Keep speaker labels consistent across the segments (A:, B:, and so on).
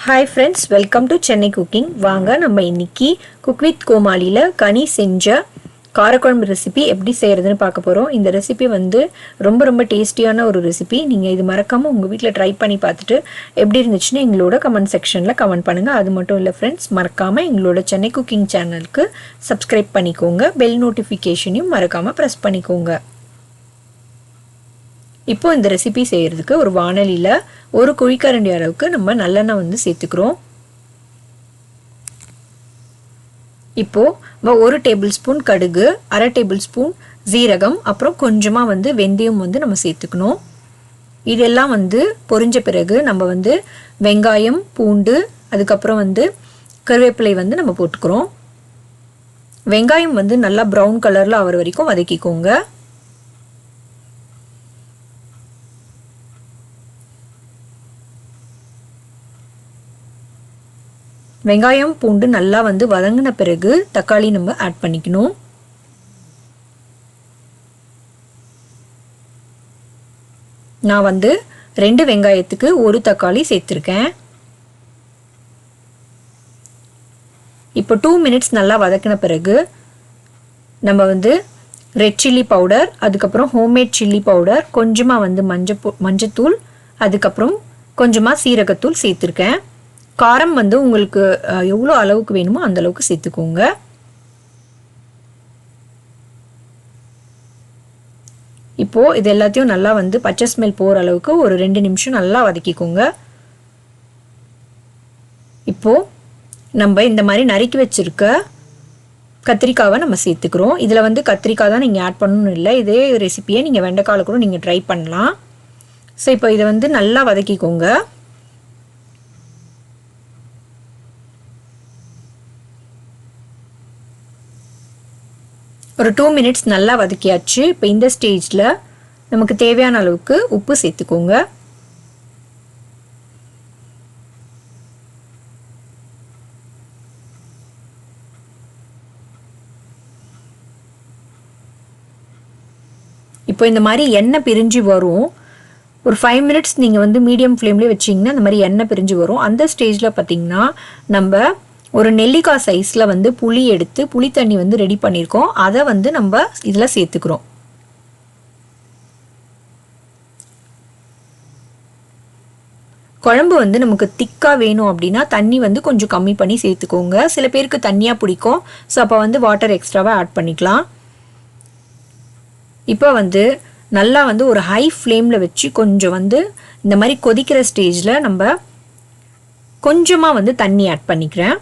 A: Hi friends, welcome to Chennai cooking. வாங்க நம்ம இன்னைக்கு குக் வித் கோமாலில கனி செஞ்ச காரக்குழம்பு ரெசிபி எப்படி செய்யறதுன்னு பார்க்க போறோம். இந்த ரெசிபி வந்து ரொம்ப டேஸ்டியான ஒரு ரெசிபி. நீங்க இது மறக்காம உங்க வீட்ல ட்ரை பண்ணி பார்த்துட்டு எப்படி இருந்துச்சுன்னு எங்களோட கமெண்ட் செக்ஷன்ல கமெண்ட் பண்ணுங்க. அது மட்டும் இல்ல फ्रेंड्स, மறக்காம எங்களோட சென்னை குக்கிங் சேனலுக்கு சப்ஸ்கிரைப் பண்ணிக்கோங்க. பெல் நோட்டிஃபிகேஷனையும் மறக்காம பிரஸ் பண்ணிக்கோங்க. இப்போ இந்த ரெசிபி செய்யறதுக்கு ஒரு வாணலில ஒரு குழிக்கரண்டி அளவுக்கு நம்ம நல்லெண்ணெய் வந்து சேர்த்துக்கிறோம். இப்போ ஒரு டேபிள் ஸ்பூன் கடுகு, அரை டேபிள் ஸ்பூன் ஜீரகம், அப்புறம் கொஞ்சமா வந்து வெந்தயம் வந்து நம்ம சேர்த்துக்கணும். இதெல்லாம் வந்து பொரிஞ்ச பிறகு நம்ம வந்து வெங்காயம், பூண்டு, அதுக்கப்புறம் வந்து கருவேப்பிலை வந்து நம்ம போட்டுக்கிறோம். வெங்காயம் வந்து நல்லா ப்ரௌன் கலர்ல ஆகிற வரைக்கும் வதக்கிக்கோங்க. வெங்காயம் பூண்டு நல்லா வந்து வதங்கின பிறகு தக்காளி நம்ம ஆட் பண்ணிக்கணும். நான் வந்து 2 வெங்காயத்துக்கு ஒரு தக்காளி சேர்த்திருக்கேன். இப்போ 2 மினிட்ஸ் நல்லா வதக்கின பிறகு நம்ம வந்து ரெட் சில்லி பவுடர், அதுக்கப்புறம் ஹோம்மேட் சில்லி பவுடர், கொஞ்சமா வந்து மஞ்சத்தூள், அதுக்கப்புறம் கொஞ்சமா சீரகத்தூள் சேர்த்திருக்கேன். காரம் வந்து உங்களுக்கு எவ்வளோ அளவுக்கு வேணுமோ அந்த அளவுக்கு சேர்த்துக்கோங்க. இப்போ இது எல்லாத்தையும் நல்லா வந்து பச்சை ஸ்மெல் போகிற அளவுக்கு ஒரு 2 நிமிஷம் நல்லா வதக்கிக்கோங்க. இப்போ நம்ம இந்த மாதிரி நறுக்கி வச்சிருக்க கத்திரிக்காவை நம்ம சேர்த்துக்கிறோம். இதில் வந்து கத்திரிக்காய் தான் நீங்கள் ஆட் பண்ணணும்னு இல்லை. இதே ரெசிபியை நீங்கள் வெண்டைக்காயில் கூட நீங்கள் ட்ரை பண்ணலாம். ஸோ இப்போ இதை வந்து நல்லா வதக்கிக்கோங்க. ஒரு 2 மினிட்ஸ் நல்லா வதக்கியாச்சு. இப்போ இந்த ஸ்டேஜில் நமக்கு தேவையான அளவுக்கு உப்பு சேர்த்துக்கோங்க. இப்போ இந்த மாதிரி எண்ணெய் பிரிஞ்சு வரும். ஒரு 5 மினிட்ஸ் நீங்கள் வந்து மீடியம் ஃப்ளேம்லேயே வச்சிங்கன்னா இந்த மாதிரி எண்ணெய் பிரிஞ்சு வரும். அந்த ஸ்டேஜில் பார்த்தீங்கன்னா நம்ம ஒரு நெல்லிக்காய் சைஸில் வந்து புளி எடுத்து புளி தண்ணி வந்து ரெடி பண்ணியிருக்கோம். அதை வந்து நம்ம இதில் சேர்த்துக்கிறோம். குழம்பு வந்து நமக்கு திக்காக வேணும் அப்படின்னா தண்ணி வந்து கொஞ்சம் கம்மி பண்ணி சேர்த்துக்கோங்க. சில பேருக்கு தண்ணியாக பிடிக்கும். ஸோ அப்போ வந்து வாட்டர் எக்ஸ்ட்ராவாக ஆட் பண்ணிக்கலாம். இப்போ வந்து நல்லா வந்து ஒரு ஹை ஃப்ளேமில் வச்சு கொஞ்சம் வந்து இந்த மாதிரி கொதிக்கிற ஸ்டேஜில் நம்ம கொஞ்சமாக வந்து தண்ணி ஆட் பண்ணிக்கிறேன்.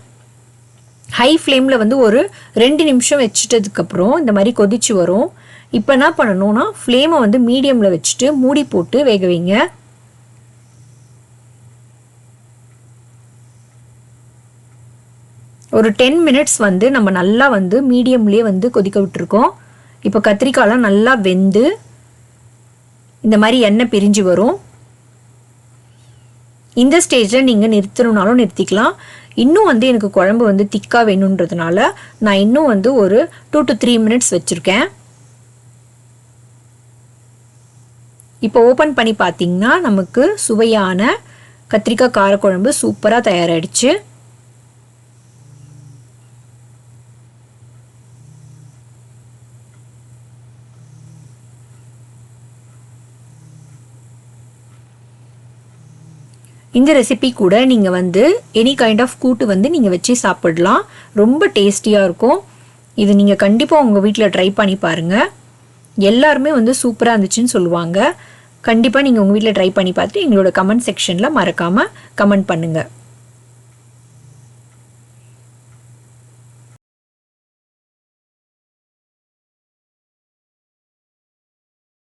A: ஹை ஃப்ளேமில் வந்து ஒரு 2 நிமிஷம் வச்சுட்டதுக்கப்புறம் இந்த மாதிரி கொதிச்சு வரும். இப்போ என்ன பண்ணணும்னா ஃப்ளேமை வந்து மீடியமில் வச்சுட்டு மூடி போட்டு வேக வைங்க. ஒரு 10 மினிட்ஸ் வந்து நம்ம நல்லா வந்து மீடியம்லேயே வந்து கொதிக்க விட்டுருக்கோம். இப்போ கத்திரிக்காயெலாம் நல்லா வெந்து இந்த மாதிரி எண்ணெய் பிரிஞ்சு வரும். இந்த ஸ்டேஜில் நீங்கள் நிறுத்தணும்னாலும் நிறுத்திக்கலாம். இன்னும் வந்து எனக்கு குழம்பு வந்து திக்காக வேணுன்றதுனால நான் இன்னும் வந்து ஒரு 2 to 3 மினிட்ஸ் வச்சுருக்கேன். இப்போ ஓப்பன் பண்ணி பார்த்தீங்கன்னா நமக்கு சுவையான கத்திரிக்காய் காரக்குழம்பு சூப்பராக தயாராகிடுச்சு. இந்த ரெசிபி கூட நீங்கள் வந்து எனி கைண்ட் ஆஃப் கூட்டு வந்து நீங்கள் வச்சு சாப்பிடலாம். ரொம்ப டேஸ்டியாக இருக்கும். இது நீங்கள் கண்டிப்பாக உங்கள் வீட்டில் ட்ரை பண்ணி பாருங்கள். எல்லாருமே வந்து சூப்பராக இருந்துச்சுன்னு சொல்லுவாங்க. கண்டிப்பாக நீங்கள் உங்கள் வீட்டில் ட்ரை பண்ணி பார்த்துட்டு எங்களோட கமெண்ட் செக்ஷனில் மறக்காமல் கமெண்ட் பண்ணுங்கள்.